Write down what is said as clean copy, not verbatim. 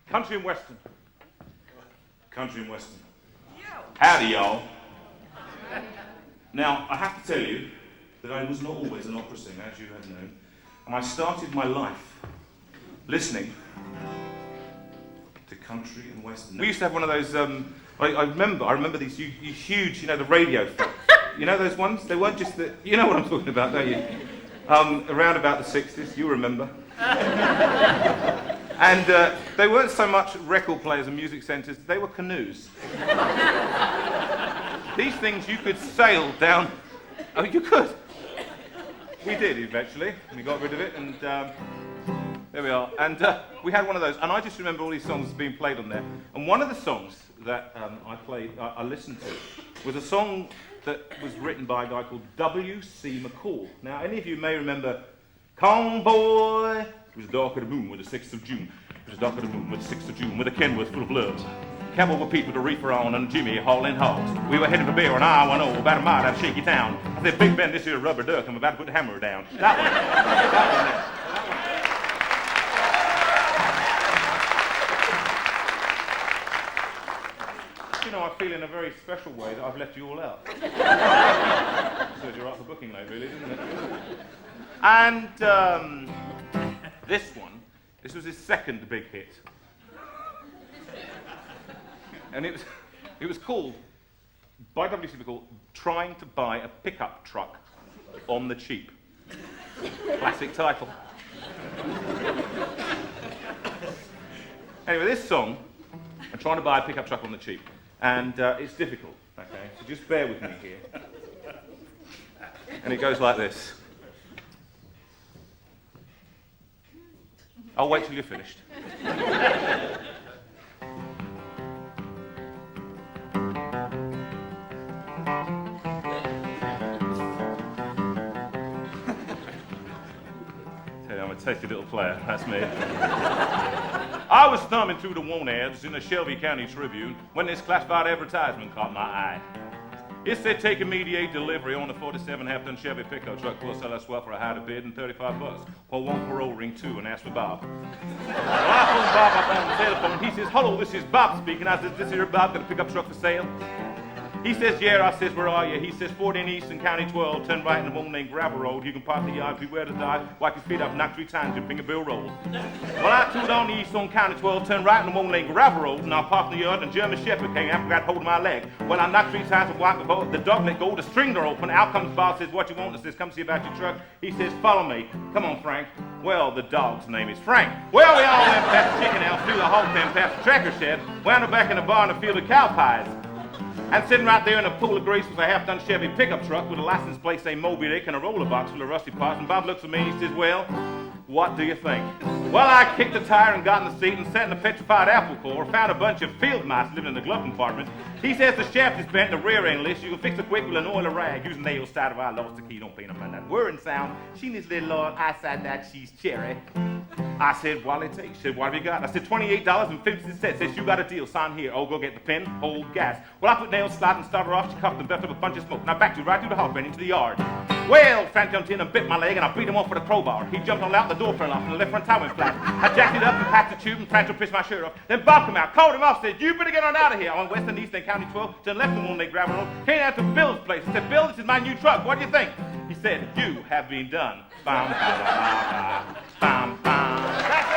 Country and Western. Country and Western. Howdy, y'all. Now, I have to tell you that I was not always an opera singer, as you have known, and I started my life listening to country and Western. We used to have one of those, I remember these huge, the radio things. You know those ones? They weren't just you know what I'm talking about, don't you? Around about the 60s, you remember. And they weren't so much record players and music centres, they were canoes. These things you could sail down. Oh, you could. We did eventually. We got rid of it, and there we are. And we had one of those, and I just remember all these songs being played on there. And one of the songs that I listened to was a song that was written by a guy called W.C. McCall. Now, any of you may remember Convoy. It was dark of the moon with the 6th of June. It was dark of the moon with the 6th of June, with a Kenworth full of blood. Cowboy with Pete with a reefer on and Jimmy hauling hogs. We were heading for beer and I went over about a mile out of shaky town. I said, Big Ben, this here rubber duck, I'm about to put the hammer down. That one. You know, I feel in a very special way that I've left you all out. So you're up for booking late, really, isn't it? And this was his second big hit. And it was called, by W.C. McCall, Trying to Buy a Pickup Truck on the Cheap. Classic title. Anyway, this song, I'm trying to buy a pickup truck on the cheap. And it's difficult, okay? So just bear with me here. And it goes like this. I'll wait till you're finished. I'm a tasty little player, that's me. I was thumbing through the want ads in the Shelby County Tribune when this classified advertisement caught my eye. It said take immediate delivery on a 47 half-ton Chevy pickup truck. We'll sell us swell for a higher bid and $35. Well, one parole ring too, and ask for Bob. Well, I phoned Bob up on the telephone. He says, hello, this is Bob speaking. I said, this here Bob got a pickup truck for sale? He says, yeah. I says, where are you? He says, 14 East and County 12, turn right in the one named Gravel Road. You can park the yard, beware to die, wipe your feet up, knock 3 times, and bring a bill roll. Well, I tooled on the East on County 12, turned right in the one named Gravel Road, and I parked in the yard, and German Shepherd came after I got hold of my leg. Well, I knocked 3 times and wiped the dog let go, the string door open. Out comes Bob, says, what you want? I says, come see about your truck. He says, follow me. Come on, Frank. Well, the dog's name is Frank. Well, we all went past the chicken house, through the hog pen, past the tracker shed, wound up back in the barn to field of cow pies. And sitting right there in a pool of grease was a half-ton Chevy pickup truck with a license plate saying Moby Dick and a roller box full of rusty parts. And Bob looks at me and he says, well, what do you think? Well, I kicked the tire and got in the seat and sat in a petrified apple core, found a bunch of field mice living in the glove compartment. He says the shaft is bent, the rear end list. You can fix it quick with an oil or rag. Using nails side of I lost the key, don't pay no mind that whirring sound. She needs little oil, I said that she's cherry. I said, what'll it take? She said, what have you got? I said, $28.50. Says, you got a deal, sign here. Oh, go get the pen, hold gas. Well, I put nails, slide, and started off. She cuffed and buffed up a bunch of smoke. Now back to right through the hog pen into the yard. Well, Frank jumped in and bit my leg, and I beat him off with a crowbar. He jumped on out, the door fell off, and the left front tire went flat. I jacked it up and packed the tube, and Frank pissed my shirt off. Then Bob came out, called him off, said, you better get on out of here. I went west and east, then County 12, to the left and one they gravel road. Came out to Bill's place. I said, Bill, this is my new truck. What do you think? He said, you have been done. Bam, bam, bam, bam, bam, bam. That's it.